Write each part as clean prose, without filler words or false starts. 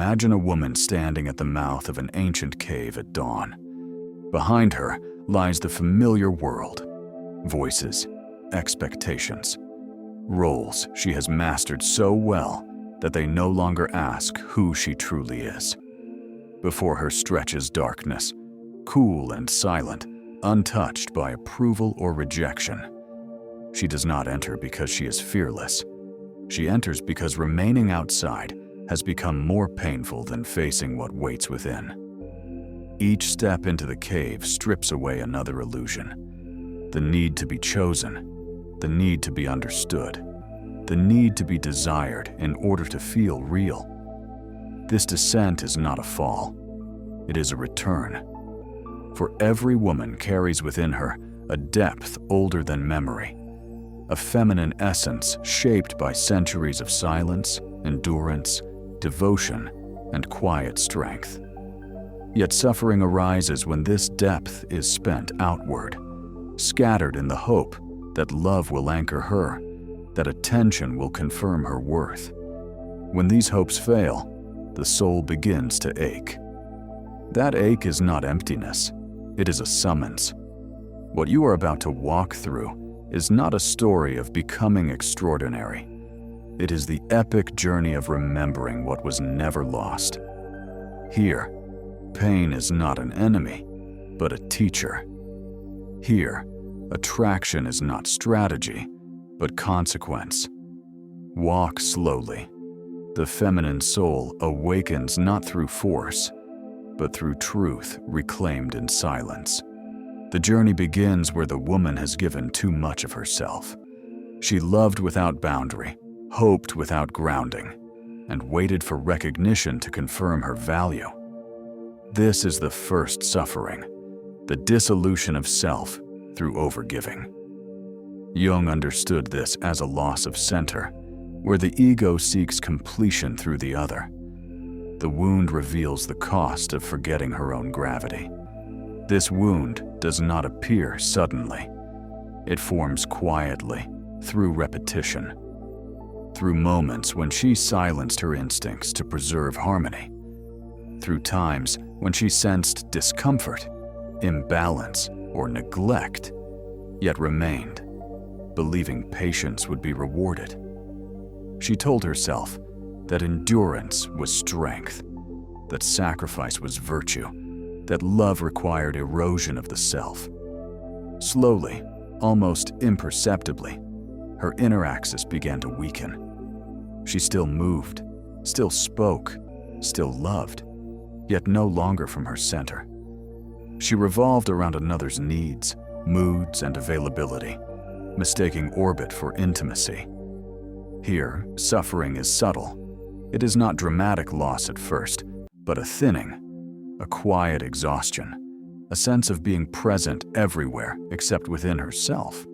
Imagine a woman standing at the mouth of an ancient cave at dawn. Behind her lies the familiar world. Voices, expectations, roles she has mastered so well that they no longer ask who she truly is. Before her stretches darkness, cool and silent, untouched by approval or rejection. She does not enter because she is fearless. She enters because remaining outside has become more painful than facing what waits within. Each step into the cave strips away another illusion. The need to be chosen, the need to be understood, the need to be desired in order to feel real. This descent is not a fall. It is a return. For every woman carries within her a depth older than memory, a feminine essence shaped by centuries of silence, endurance, devotion, and quiet strength. Yet suffering arises when this depth is spent outward, scattered in the hope that love will anchor her, that attention will confirm her worth. When these hopes fail, the soul begins to ache. That ache is not emptiness, it is a summons. What you are about to walk through is not a story of becoming extraordinary. It is the epic journey of remembering what was never lost. Here, pain is not an enemy, but a teacher. Here, attraction is not strategy, but consequence. Walk slowly. The feminine soul awakens not through force, but through truth reclaimed in silence. The journey begins where the woman has given too much of herself. She loved without boundary, hoped without grounding, and waited for recognition to confirm her value. This is the first suffering, the dissolution of self through overgiving. Jung understood this as a loss of center, where the ego seeks completion through the other. The wound reveals the cost of forgetting her own gravity. This wound does not appear suddenly. It forms quietly, through repetition, through moments when she silenced her instincts to preserve harmony, through times when she sensed discomfort, imbalance, or neglect, yet remained, believing patience would be rewarded. She told herself that endurance was strength, that sacrifice was virtue, that love required erosion of the self. Slowly, almost imperceptibly, her inner axis began to weaken. She still moved, still spoke, still loved, yet no longer from her center. She revolved around another's needs, moods, and availability, mistaking orbit for intimacy. Here, suffering is subtle. It is not dramatic loss at first, but a thinning, a quiet exhaustion, a sense of being present everywhere except within herself.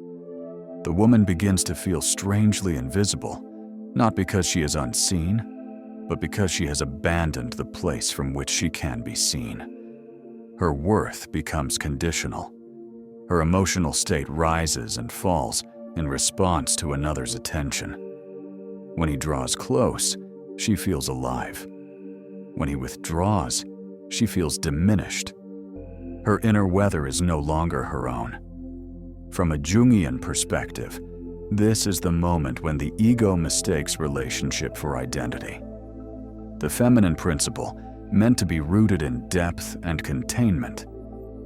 The woman begins to feel strangely invisible, not because she is unseen, but because she has abandoned the place from which she can be seen. Her worth becomes conditional. Her emotional state rises and falls in response to another's attention. When he draws close, she feels alive. When he withdraws, she feels diminished. Her inner weather is no longer her own. From a Jungian perspective, this is the moment when the ego mistakes relationship for identity. The feminine principle, meant to be rooted in depth and containment,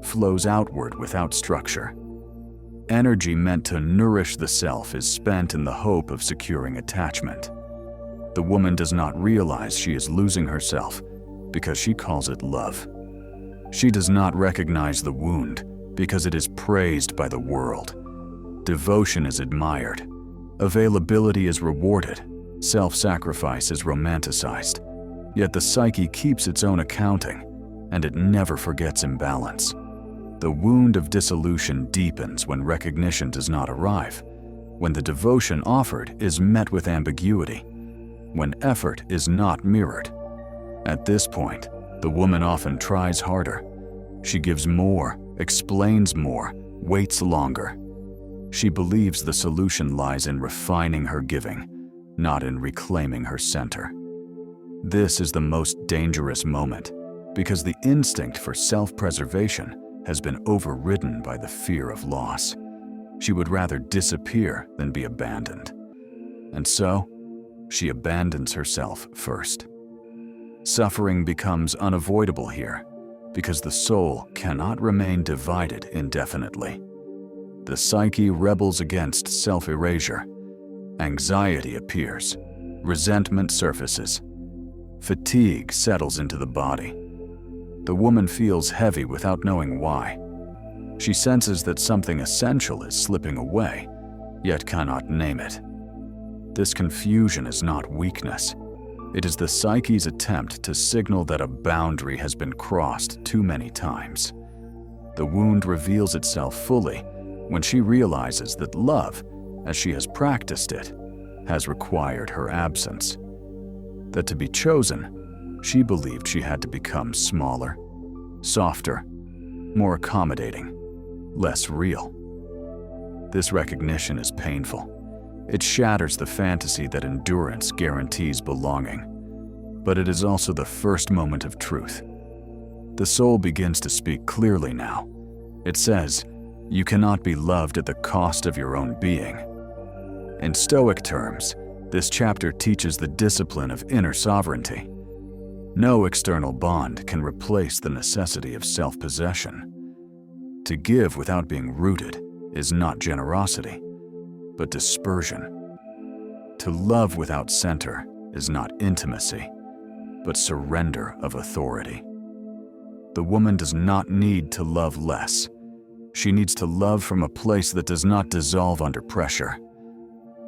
flows outward without structure. Energy meant to nourish the self is spent in the hope of securing attachment. The woman does not realize she is losing herself because she calls it love. She does not recognize the wound because it is praised by the world. Devotion is admired. Availability is rewarded. Self-sacrifice is romanticized. Yet the psyche keeps its own accounting, and it never forgets imbalance. The wound of dissolution deepens when recognition does not arrive, when the devotion offered is met with ambiguity, when effort is not mirrored. At this point, the woman often tries harder. She gives more, explains more, waits longer. She believes the solution lies in refining her giving, not in reclaiming her center. This is the most dangerous moment because the instinct for self-preservation has been overridden by the fear of loss. She would rather disappear than be abandoned. And so, she abandons herself first. Suffering becomes unavoidable here because the soul cannot remain divided indefinitely. The psyche rebels against self-erasure. Anxiety appears. Resentment surfaces. Fatigue settles into the body. The woman feels heavy without knowing why. She senses that something essential is slipping away, yet cannot name it. This confusion is not weakness. It is the psyche's attempt to signal that a boundary has been crossed too many times. The wound reveals itself fully when she realizes that love, as she has practiced it, has required her absence. That to be chosen, she believed she had to become smaller, softer, more accommodating, less real. This recognition is painful. It shatters the fantasy that endurance guarantees belonging. But it is also the first moment of truth. The soul begins to speak clearly now. It says, "You cannot be loved at the cost of your own being." In Stoic terms, this chapter teaches the discipline of inner sovereignty. No external bond can replace the necessity of self-possession. To give without being rooted is not generosity, but dispersion. To love without center is not intimacy, but surrender of authority. The woman does not need to love less. She needs to love from a place that does not dissolve under pressure.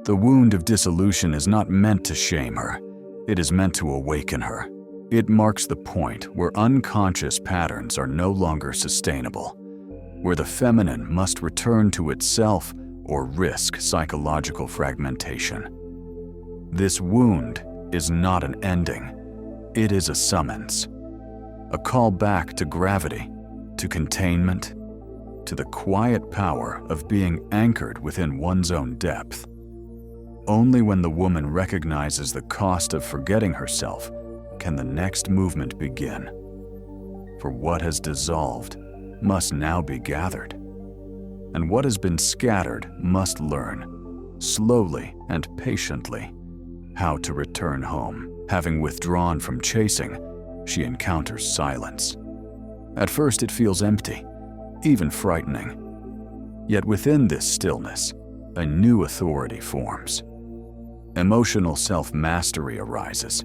The wound of dissolution is not meant to shame her. It is meant to awaken her. It marks the point where unconscious patterns are no longer sustainable, where the feminine must return to itself or risk psychological fragmentation. This wound is not an ending. It is a summons, a call back to gravity, to containment, to the quiet power of being anchored within one's own depth. Only when the woman recognizes the cost of forgetting herself can the next movement begin. For what has dissolved must now be gathered, and what has been scattered must learn, slowly and patiently, how to return home. Having withdrawn from chasing, she encounters silence. At first it feels empty, even frightening. Yet within this stillness, a new authority forms. Emotional self-mastery arises,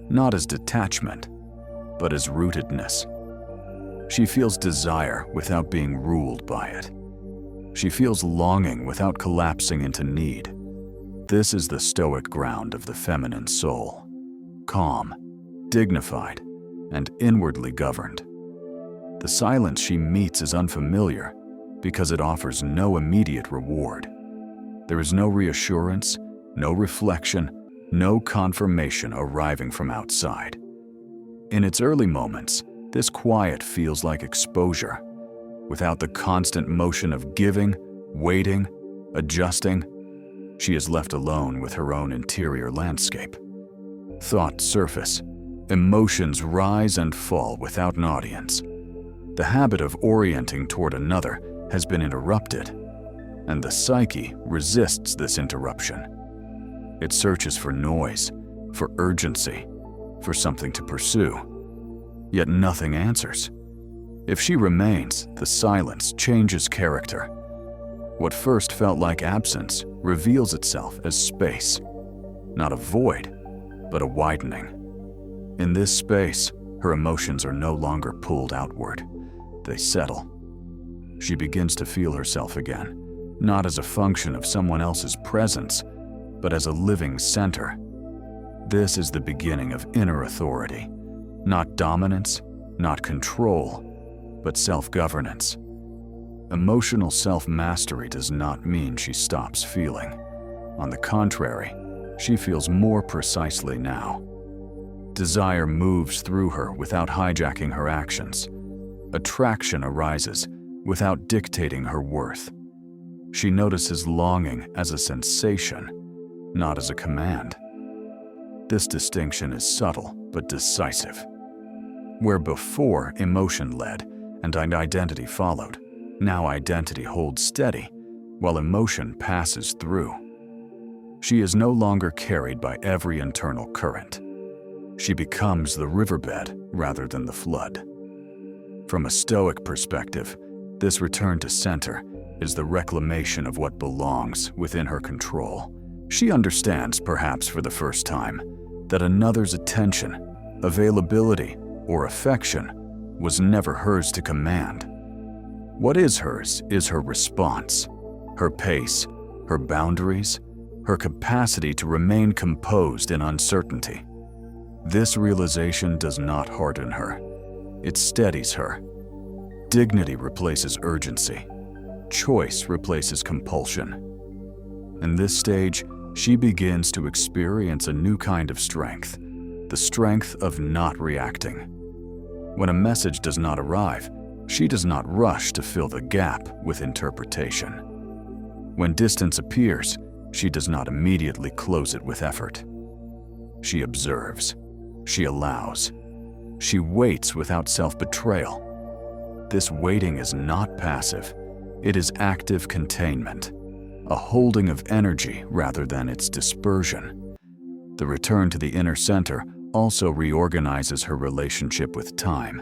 not as detachment, but as rootedness. She feels desire without being ruled by it. She feels longing without collapsing into need. This is the stoic ground of the feminine soul. Calm, dignified, and inwardly governed. The silence she meets is unfamiliar because it offers no immediate reward. There is no reassurance, no reflection, no confirmation arriving from outside. In its early moments, this quiet feels like exposure. Without the constant motion of giving, waiting, adjusting, she is left alone with her own interior landscape. Thoughts surface, emotions rise and fall without an audience. The habit of orienting toward another has been interrupted, and the psyche resists this interruption. It searches for noise, for urgency, for something to pursue. Yet nothing answers. If she remains, the silence changes character. What first felt like absence reveals itself as space, not a void, but a widening. In this space, her emotions are no longer pulled outward. They settle. She begins to feel herself again, not as a function of someone else's presence, but as a living center. This is the beginning of inner authority, not dominance, not control, but self-governance. Emotional self-mastery does not mean she stops feeling. On the contrary, she feels more precisely now. Desire moves through her without hijacking her actions. Attraction arises without dictating her worth. She notices longing as a sensation, not as a command. This distinction is subtle but decisive. Where before emotion led and identity followed, now identity holds steady while emotion passes through. She is no longer carried by every internal current. She becomes the riverbed rather than the flood. From a Stoic perspective, this return to center is the reclamation of what belongs within her control. She understands, perhaps for the first time, that another's attention, availability, or affection was never hers to command. What is hers is her response, her pace, her boundaries, her capacity to remain composed in uncertainty. This realization does not harden her. It steadies her. Dignity replaces urgency. Choice replaces compulsion. In this stage, she begins to experience a new kind of strength, the strength of not reacting. When a message does not arrive, she does not rush to fill the gap with interpretation. When distance appears, she does not immediately close it with effort. She observes. She allows. She waits without self-betrayal. This waiting is not passive. It is active containment, a holding of energy rather than its dispersion. The return to the inner center also reorganizes her relationship with time.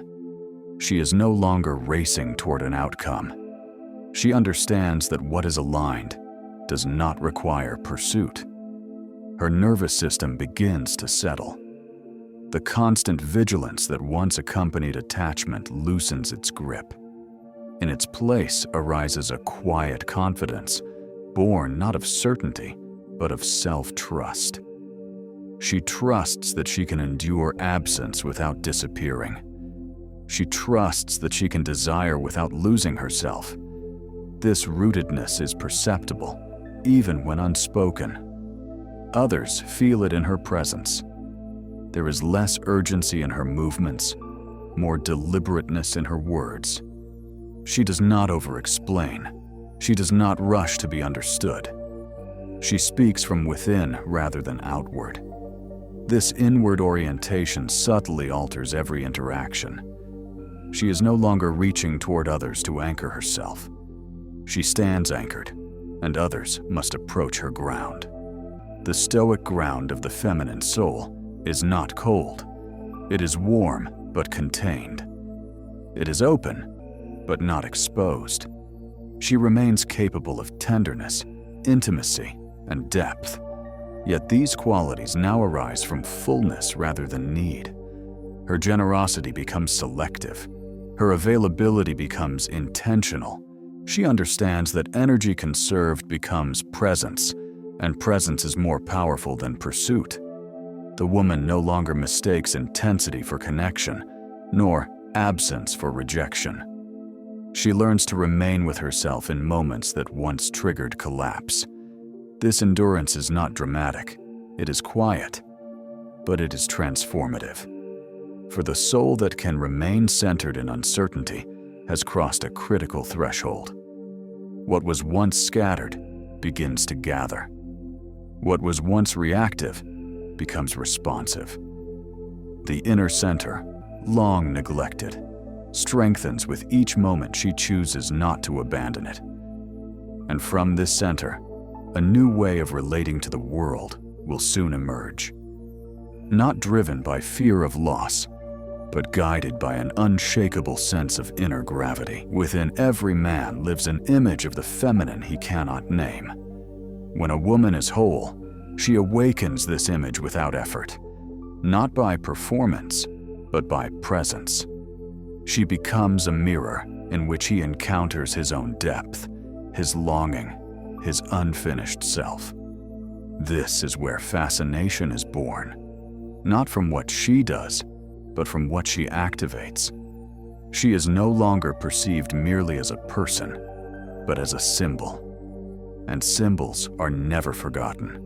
She is no longer racing toward an outcome. She understands that what is aligned does not require pursuit. Her nervous system begins to settle. The constant vigilance that once accompanied attachment loosens its grip. In its place arises a quiet confidence, born not of certainty, but of self-trust. She trusts that she can endure absence without disappearing. She trusts that she can desire without losing herself. This rootedness is perceptible, even when unspoken. Others feel it in her presence. There is less urgency in her movements, more deliberateness in her words. She does not over-explain. She does not rush to be understood. She speaks from within rather than outward. This inward orientation subtly alters every interaction. She is no longer reaching toward others to anchor herself. She stands anchored, and others must approach her ground. The Stoic ground of the feminine soul is not cold. It is warm but contained. It is open but not exposed. She remains capable of tenderness, intimacy, and depth. Yet these qualities now arise from fullness rather than need. Her generosity becomes selective. Her availability becomes intentional. She understands that energy conserved becomes presence, and presence is more powerful than pursuit. The woman no longer mistakes intensity for connection, nor absence for rejection. She learns to remain with herself in moments that once triggered collapse. This endurance is not dramatic. It is quiet, but it is transformative. For the soul that can remain centered in uncertainty has crossed a critical threshold. What was once scattered begins to gather. What was once reactive becomes responsive. The inner center, long neglected, strengthens with each moment she chooses not to abandon it. And from this center, a new way of relating to the world will soon emerge. Not driven by fear of loss, but guided by an unshakable sense of inner gravity. Within every man lives an image of the feminine he cannot name. When a woman is whole, she awakens this image without effort, not by performance, but by presence. She becomes a mirror in which he encounters his own depth, his longing, his unfinished self. This is where fascination is born, not from what she does, but from what she activates. She is no longer perceived merely as a person, but as a symbol. And symbols are never forgotten.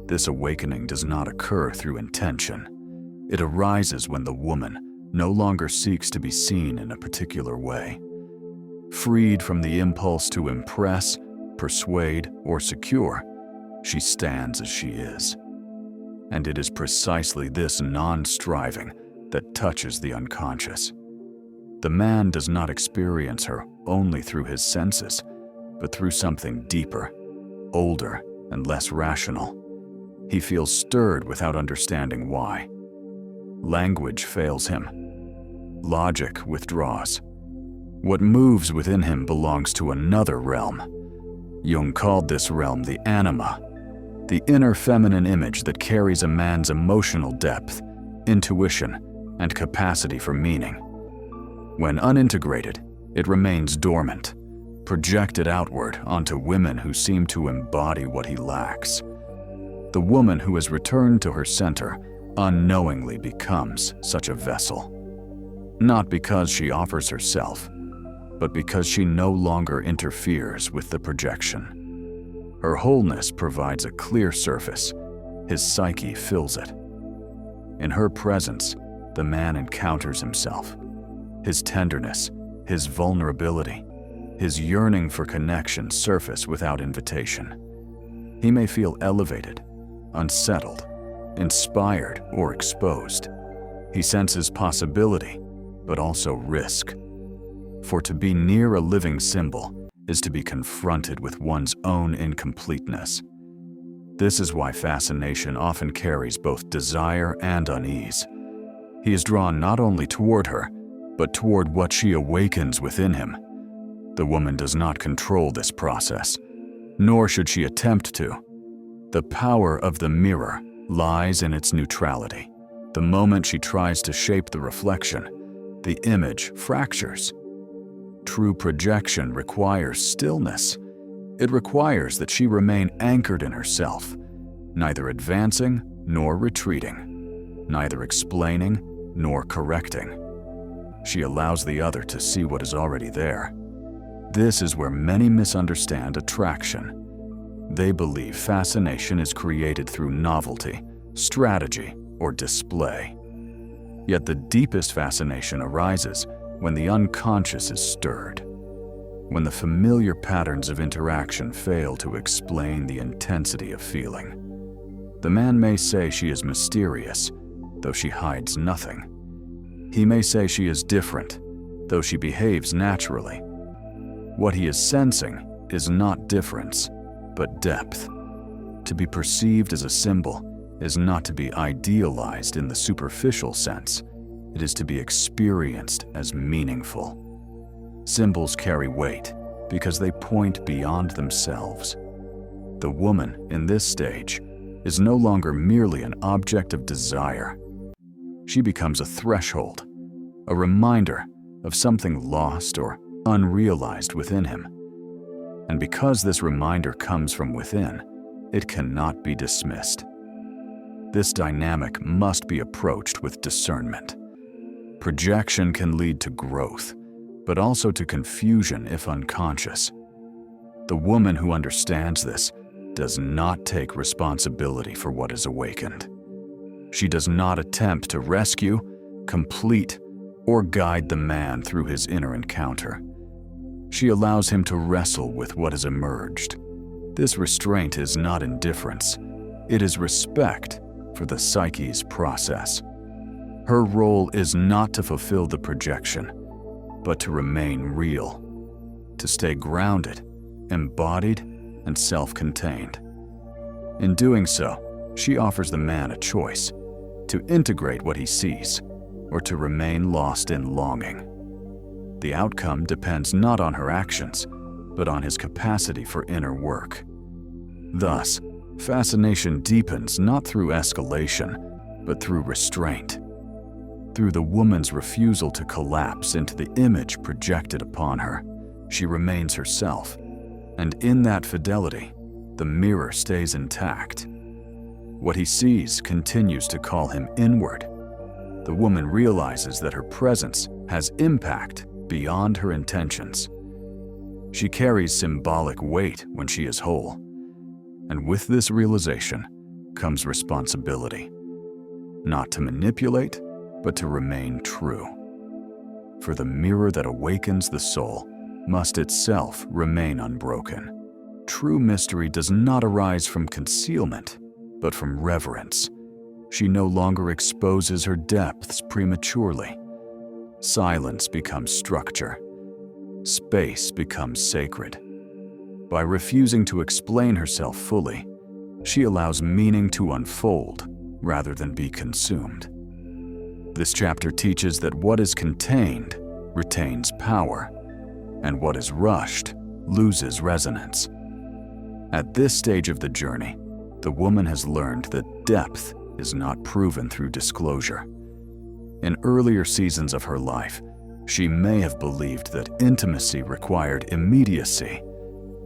This awakening does not occur through intention. It arises when the woman no longer seeks to be seen in a particular way. Freed from the impulse to impress, persuade, or secure, she stands as she is. And it is precisely this non-striving that touches the unconscious. The man does not experience her only through his senses, but through something deeper, older, and less rational. He feels stirred without understanding why. Language fails him. Logic withdraws. What moves within him belongs to another realm. Jung called this realm the anima, the inner feminine image that carries a man's emotional depth, intuition, and capacity for meaning. When unintegrated, it remains dormant, projected outward onto women who seem to embody what he lacks. The woman who has returned to her center unknowingly becomes such a vessel. Not because she offers herself, but because she no longer interferes with the projection. Her wholeness provides a clear surface. His psyche fills it. In her presence, the man encounters himself. His tenderness, his vulnerability, his yearning for connection surface without invitation. He may feel elevated, unsettled, inspired, or exposed. He senses possibility, but also risk. For to be near a living symbol is to be confronted with one's own incompleteness. This is why fascination often carries both desire and unease. He is drawn not only toward her, but toward what she awakens within him. The woman does not control this process, nor should she attempt to. The power of the mirror lies in its neutrality. The moment she tries to shape the reflection, the image fractures. True projection requires stillness. It requires that she remain anchored in herself, neither advancing nor retreating, neither explaining nor correcting. She allows the other to see what is already there. This is where many misunderstand attraction. They believe fascination is created through novelty, strategy, or display. Yet the deepest fascination arises when the unconscious is stirred, when the familiar patterns of interaction fail to explain the intensity of feeling. The man may say she is mysterious, though she hides nothing. He may say she is different, though she behaves naturally. What he is sensing is not difference, but depth. To be perceived as a symbol is not to be idealized in the superficial sense. It is to be experienced as meaningful. Symbols carry weight because they point beyond themselves. The woman in this stage is no longer merely an object of desire. She becomes a threshold, a reminder of something lost or unrealized within him. And because this reminder comes from within, it cannot be dismissed. This dynamic must be approached with discernment. Projection can lead to growth, but also to confusion if unconscious. The woman who understands this does not take responsibility for what is awakened. She does not attempt to rescue, complete, or guide the man through his inner encounter. She allows him to wrestle with what has emerged. This restraint is not indifference. It is respect for the psyche's process. Her role is not to fulfill the projection, but to remain real, to stay grounded, embodied, and self-contained. In doing so, she offers the man a choice: to integrate what he sees, or to remain lost in longing. The outcome depends not on her actions, but on his capacity for inner work. Thus, fascination deepens not through escalation, but through restraint. Through the woman's refusal to collapse into the image projected upon her, she remains herself, and in that fidelity, the mirror stays intact. What he sees continues to call him inward. The woman realizes that her presence has impact beyond her intentions. She carries symbolic weight when she is whole. And with this realization comes responsibility, not to manipulate, but to remain true. For the mirror that awakens the soul must itself remain unbroken. True mystery does not arise from concealment, but from reverence. She no longer exposes her depths prematurely. Silence becomes structure. Space becomes sacred. By refusing to explain herself fully, she allows meaning to unfold rather than be consumed. This chapter teaches that what is contained retains power, and what is rushed loses resonance. At this stage of the journey, the woman has learned that depth is not proven through disclosure. In earlier seasons of her life, she may have believed that intimacy required immediacy,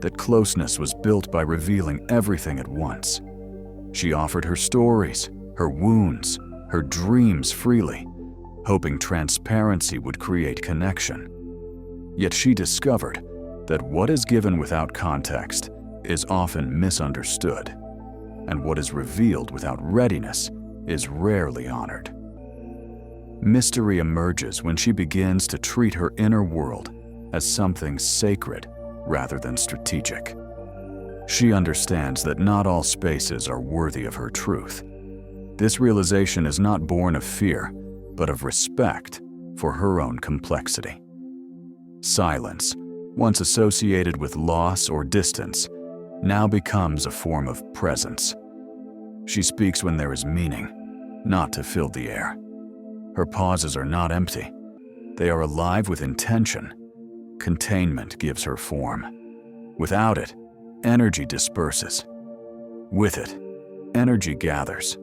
that closeness was built by revealing everything at once. She offered her stories, her wounds, her dreams freely, hoping transparency would create connection. Yet she discovered that what is given without context is often misunderstood, and what is revealed without readiness is rarely honored. Mystery emerges when she begins to treat her inner world as something sacred rather than strategic. She understands that not all spaces are worthy of her truth. This realization is not born of fear, but of respect for her own complexity. Silence, once associated with loss or distance, now becomes a form of presence. She speaks when there is meaning, not to fill the air. Her pauses are not empty. They are alive with intention. Containment gives her form. Without it, energy disperses. With it, energy gathers.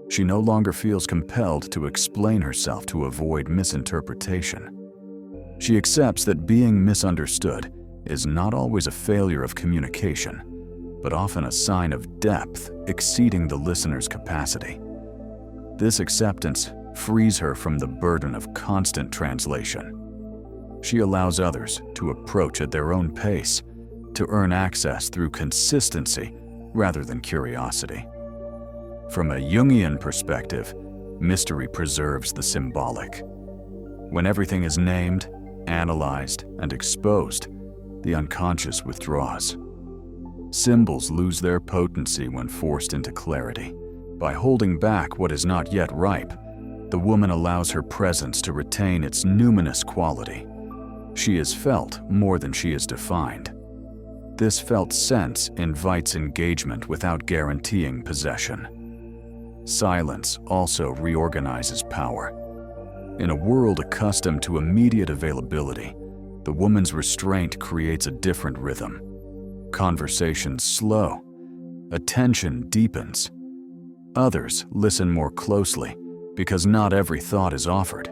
She no longer feels compelled to explain herself to avoid misinterpretation. She accepts that being misunderstood is not always a failure of communication, but often a sign of depth exceeding the listener's capacity. This acceptance frees her from the burden of constant translation. She allows others to approach at their own pace, to earn access through consistency rather than curiosity. From a Jungian perspective, mystery preserves the symbolic. When everything is named, analyzed, and exposed, the unconscious withdraws. Symbols lose their potency when forced into clarity. By holding back what is not yet ripe, the woman allows her presence to retain its numinous quality. She is felt more than she is defined. This felt sense invites engagement without guaranteeing possession. Silence also reorganizes power. In a world accustomed to immediate availability, the woman's restraint creates a different rhythm. Conversations slow. Attention deepens. Others listen more closely because not every thought is offered.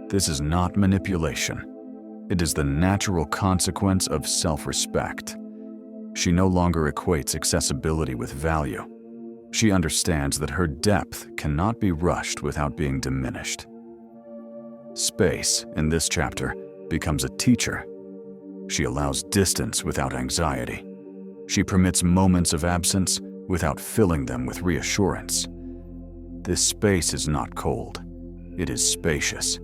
This is not manipulation. It is the natural consequence of self-respect. She no longer equates accessibility with value. She understands that her depth cannot be rushed without being diminished. Space, in this chapter, becomes a teacher. She allows distance without anxiety. She permits moments of absence without filling them with reassurance. This space is not cold. It is spacious.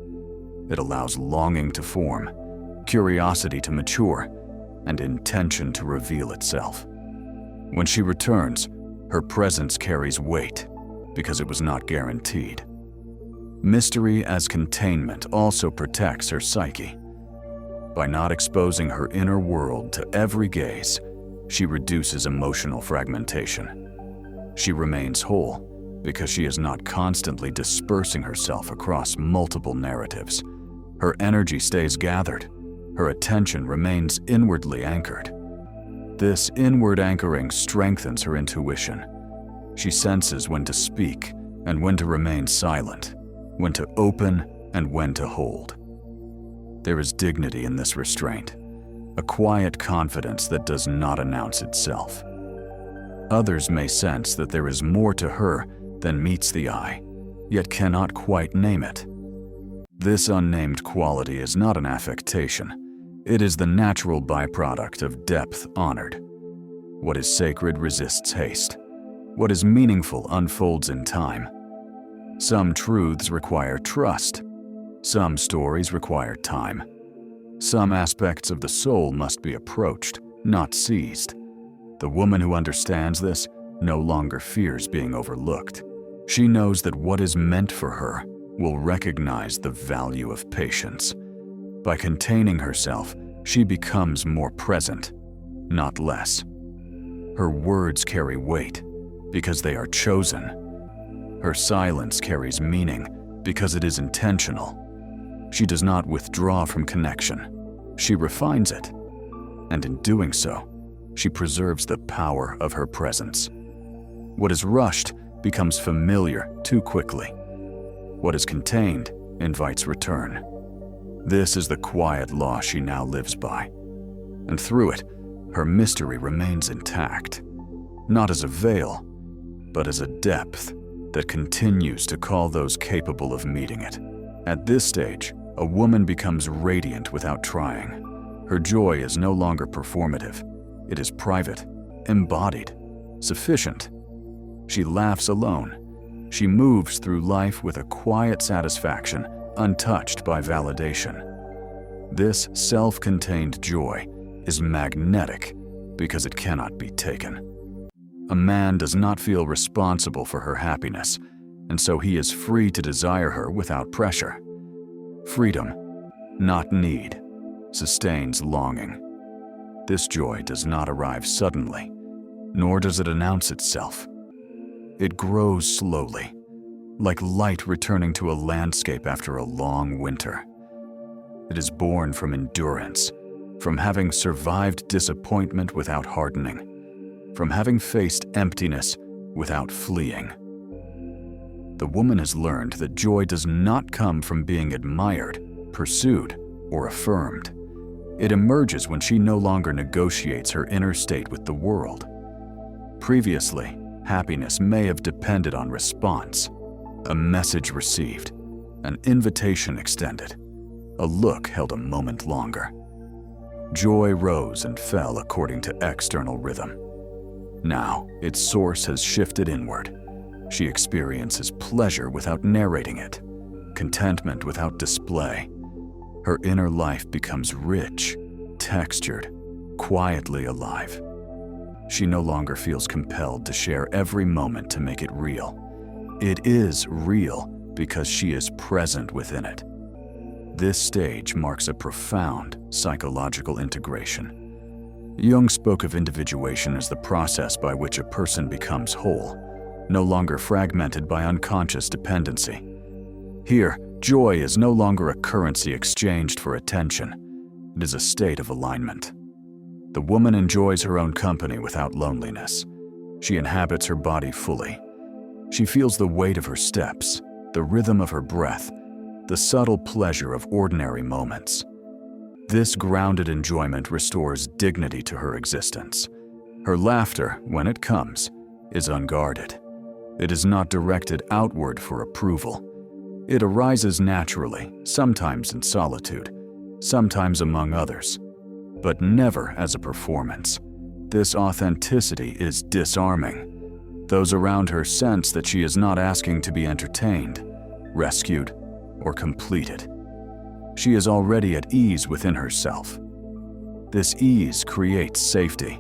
It allows longing to form, curiosity to mature, and intention to reveal itself. When she returns, her presence carries weight because it was not guaranteed. Mystery as containment also protects her psyche. By not exposing her inner world to every gaze, she reduces emotional fragmentation. She remains whole because she is not constantly dispersing herself across multiple narratives. Her energy stays gathered. Her attention remains inwardly anchored. This inward anchoring strengthens her intuition. She senses when to speak and when to remain silent, when to open and when to hold. There is dignity in this restraint, a quiet confidence that does not announce itself. Others may sense that there is more to her than meets the eye, yet cannot quite name it. This unnamed quality is not an affectation. It is the natural byproduct of depth honored. What is sacred resists haste. What is meaningful unfolds in time. Some truths require trust. Some stories require time. Some aspects of the soul must be approached, not seized. The woman who understands this no longer fears being overlooked. She knows that what is meant for her will recognize the value of patience. By containing herself, she becomes more present, not less. Her words carry weight because they are chosen. Her silence carries meaning because it is intentional. She does not withdraw from connection. She refines it. And in doing so, she preserves the power of her presence. What is rushed becomes familiar too quickly. What is contained invites return. This is the quiet law she now lives by. And through it, her mystery remains intact, not as a veil, but as a depth that continues to call those capable of meeting it. At this stage, a woman becomes radiant without trying. Her joy is no longer performative. It is private, embodied, sufficient. She laughs alone. She moves through life with a quiet satisfaction, untouched by validation. This self-contained joy is magnetic because it cannot be taken. A man does not feel responsible for her happiness, and so he is free to desire her without pressure. Freedom, not need, sustains longing. This joy does not arrive suddenly, nor does it announce itself. It grows slowly, like light returning to a landscape after a long winter. It is born from endurance, from having survived disappointment without hardening, from having faced emptiness without fleeing. The woman has learned that joy does not come from being admired, pursued, or affirmed. It emerges when she no longer negotiates her inner state with the world. Previously, happiness may have depended on response, a message received, an invitation extended, a look held a moment longer. Joy rose and fell according to external rhythm. Now, its source has shifted inward. She experiences pleasure without narrating it, contentment without display. Her inner life becomes rich, textured, quietly alive. She no longer feels compelled to share every moment to make it real. It is real because she is present within it. This stage marks a profound psychological integration. Jung spoke of individuation as the process by which a person becomes whole, no longer fragmented by unconscious dependency. Here, joy is no longer a currency exchanged for attention. It is a state of alignment. The woman enjoys her own company without loneliness. She inhabits her body fully. She feels the weight of her steps, the rhythm of her breath, the subtle pleasure of ordinary moments. This grounded enjoyment restores dignity to her existence. Her laughter, when it comes, is unguarded. It is not directed outward for approval. It arises naturally, sometimes in solitude, sometimes among others, but never as a performance. This authenticity is disarming. Those around her sense that she is not asking to be entertained, rescued, or completed. She is already at ease within herself. This ease creates safety.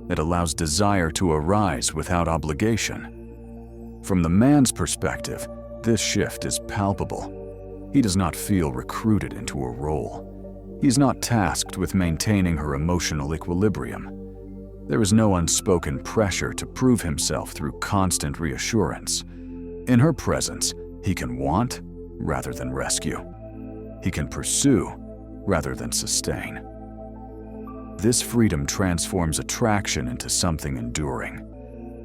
It allows desire to arise without obligation. From the man's perspective, this shift is palpable. He does not feel recruited into a role. He is not tasked with maintaining her emotional equilibrium. There is no unspoken pressure to prove himself through constant reassurance. In her presence, he can want rather than rescue. He can pursue rather than sustain. This freedom transforms attraction into something enduring.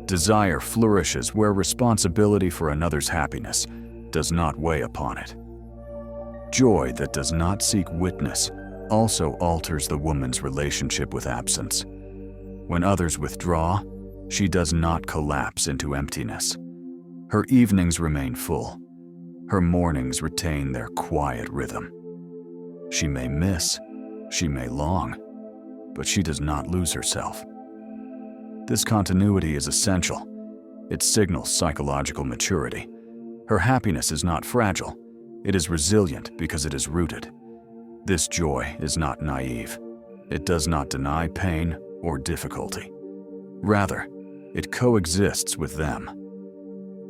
Desire flourishes where responsibility for another's happiness does not weigh upon it. Joy that does not seek witness also alters the woman's relationship with absence. When others withdraw, she does not collapse into emptiness. Her evenings remain full. Her mornings retain their quiet rhythm. She may miss, she may long, but she does not lose herself. This continuity is essential. It signals psychological maturity. Her happiness is not fragile. It is resilient because it is rooted. This joy is not naive. It does not deny pain or difficulty. Rather, it coexists with them.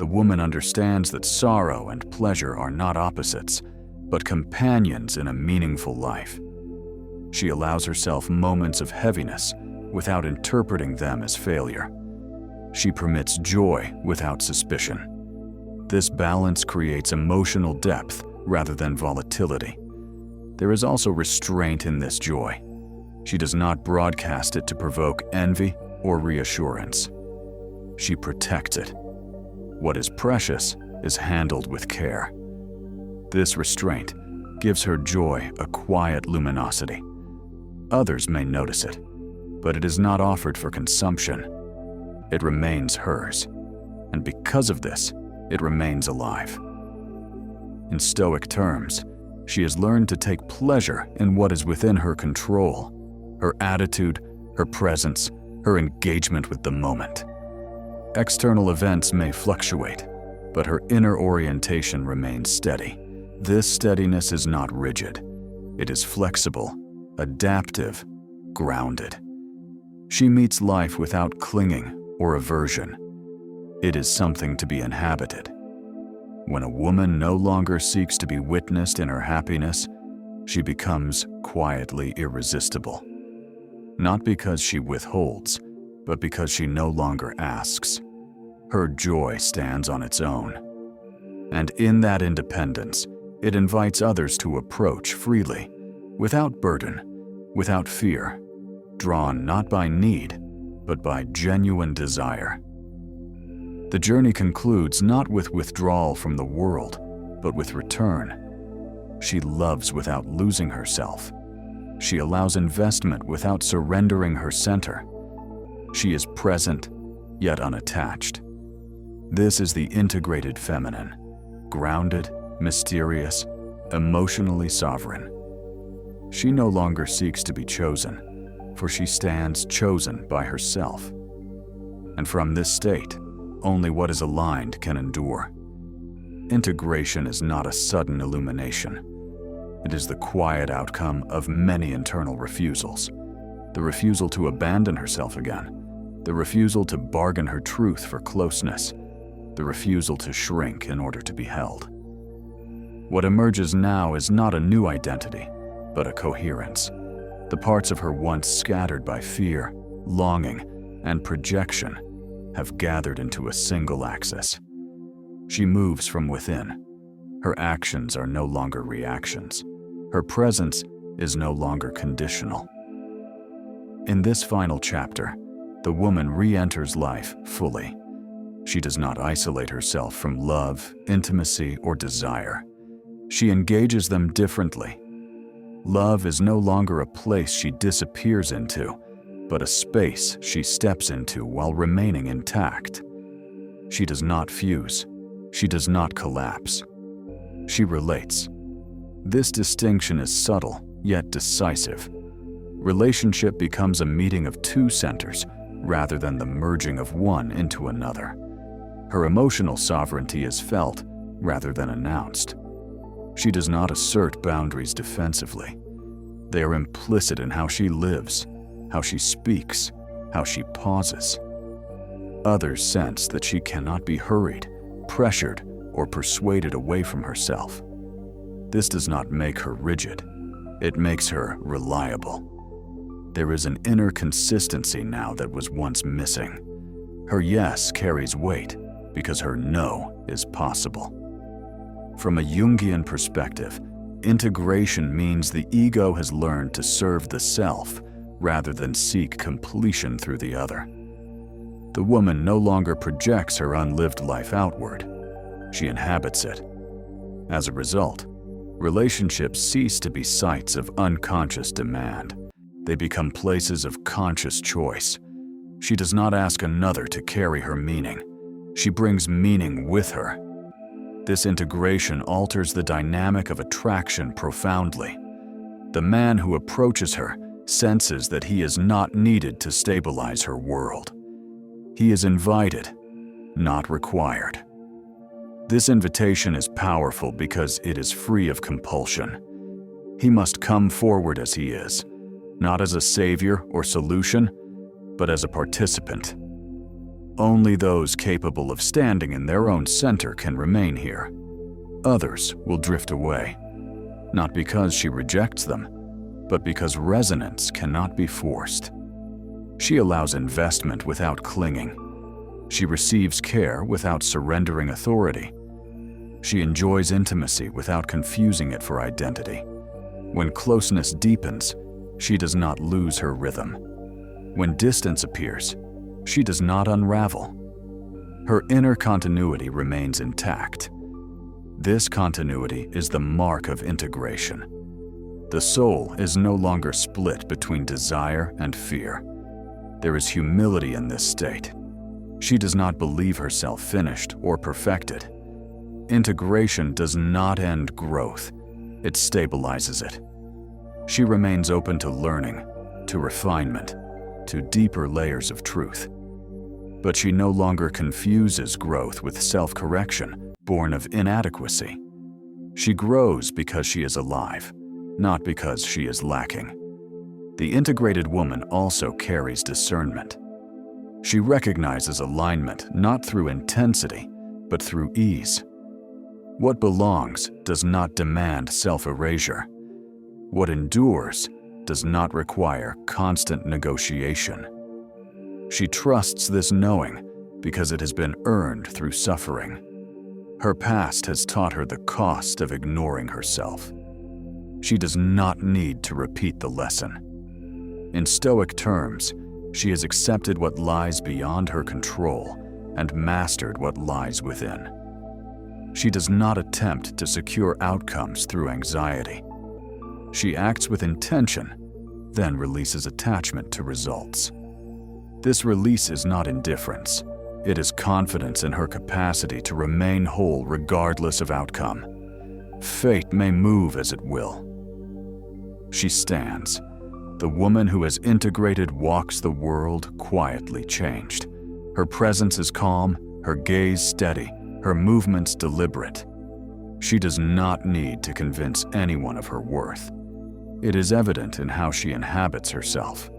The woman understands that sorrow and pleasure are not opposites, but companions in a meaningful life. She allows herself moments of heaviness without interpreting them as failure. She permits joy without suspicion. This balance creates emotional depth rather than volatility. There is also restraint in this joy. She does not broadcast it to provoke envy or reassurance. She protects it. What is precious is handled with care. This restraint gives her joy a quiet luminosity. Others may notice it, but it is not offered for consumption. It remains hers, and because of this, it remains alive. In Stoic terms, she has learned to take pleasure in what is within her control, her attitude, her presence, her engagement with the moment. External events may fluctuate, but her inner orientation remains steady. This steadiness is not rigid. It is flexible, adaptive, grounded. She meets life without clinging or aversion. It is something to be inhabited. When a woman no longer seeks to be witnessed in her happiness, she becomes quietly irresistible. Not because she withholds, but because she no longer asks. Her joy stands on its own. And in that independence, it invites others to approach freely, without burden, without fear, drawn not by need, but by genuine desire. The journey concludes not with withdrawal from the world, but with return. She loves without losing herself. She allows investment without surrendering her center. She is present, yet unattached. This is the integrated feminine, grounded, mysterious, emotionally sovereign. She no longer seeks to be chosen, for she stands chosen by herself. And from this state, only what is aligned can endure. Integration is not a sudden illumination. It is the quiet outcome of many internal refusals. The refusal to abandon herself again. The refusal to bargain her truth for closeness. The refusal to shrink in order to be held. What emerges now is not a new identity, but a coherence. The parts of her once scattered by fear, longing, and projection have gathered into a single axis. She moves from within. Her actions are no longer reactions. Her presence is no longer conditional. In this final chapter, the woman re-enters life fully. She does not isolate herself from love, intimacy, or desire. She engages them differently. Love is no longer a place she disappears into, but a space she steps into while remaining intact. She does not fuse. She does not collapse. She relates. This distinction is subtle, yet decisive. Relationship becomes a meeting of two centers, rather than the merging of one into another. Her emotional sovereignty is felt, rather than announced. She does not assert boundaries defensively. They are implicit in how she lives, how she speaks, how she pauses. Others sense that she cannot be hurried, pressured, or persuaded away from herself. This does not make her rigid. It makes her reliable. There is an inner consistency now that was once missing. Her yes carries weight because her no is possible. From a Jungian perspective, integration means the ego has learned to serve the self rather than seek completion through the other. The woman no longer projects her unlived life outward. She inhabits it. As a result, relationships cease to be sites of unconscious demand. They become places of conscious choice. She does not ask another to carry her meaning. She brings meaning with her. This integration alters the dynamic of attraction profoundly. The man who approaches her senses that he is not needed to stabilize her world. He is invited, not required. This invitation is powerful because it is free of compulsion. He must come forward as he is, not as a savior or solution, but as a participant. Only those capable of standing in their own center can remain here. Others will drift away, not because she rejects them, but because resonance cannot be forced. She allows investment without clinging. She receives care without surrendering authority. She enjoys intimacy without confusing it for identity. When closeness deepens, she does not lose her rhythm. When distance appears, she does not unravel. Her inner continuity remains intact. This continuity is the mark of integration. The soul is no longer split between desire and fear. There is humility in this state. She does not believe herself finished or perfected. Integration does not end growth, it stabilizes it. She remains open to learning, to refinement, to deeper layers of truth. But she no longer confuses growth with self-correction, born of inadequacy. She grows because she is alive, not because she is lacking. The integrated woman also carries discernment. She recognizes alignment not through intensity, but through ease. What belongs does not demand self-erasure. What endures does not require constant negotiation. She trusts this knowing because it has been earned through suffering. Her past has taught her the cost of ignoring herself. She does not need to repeat the lesson. In Stoic terms, she has accepted what lies beyond her control and mastered what lies within. She does not attempt to secure outcomes through anxiety. She acts with intention, then releases attachment to results. This release is not indifference. It is confidence in her capacity to remain whole regardless of outcome. Fate may move as it will. She stands. The woman who has integrated walks the world quietly changed. Her presence is calm, her gaze steady, her movements deliberate. She does not need to convince anyone of her worth. It is evident in how she inhabits herself.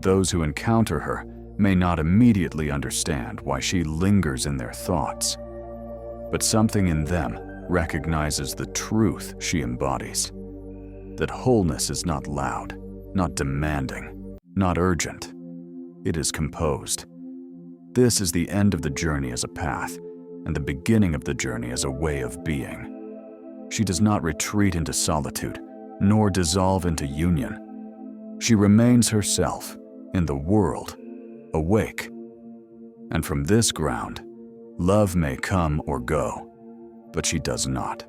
Those who encounter her may not immediately understand why she lingers in their thoughts, but something in them recognizes the truth she embodies. That wholeness is not loud, not demanding, not urgent. It is composed. This is the end of the journey as a path, and the beginning of the journey as a way of being. She does not retreat into solitude, nor dissolve into union. She remains herself, in the world, awake. And from this ground, love may come or go, but she does not.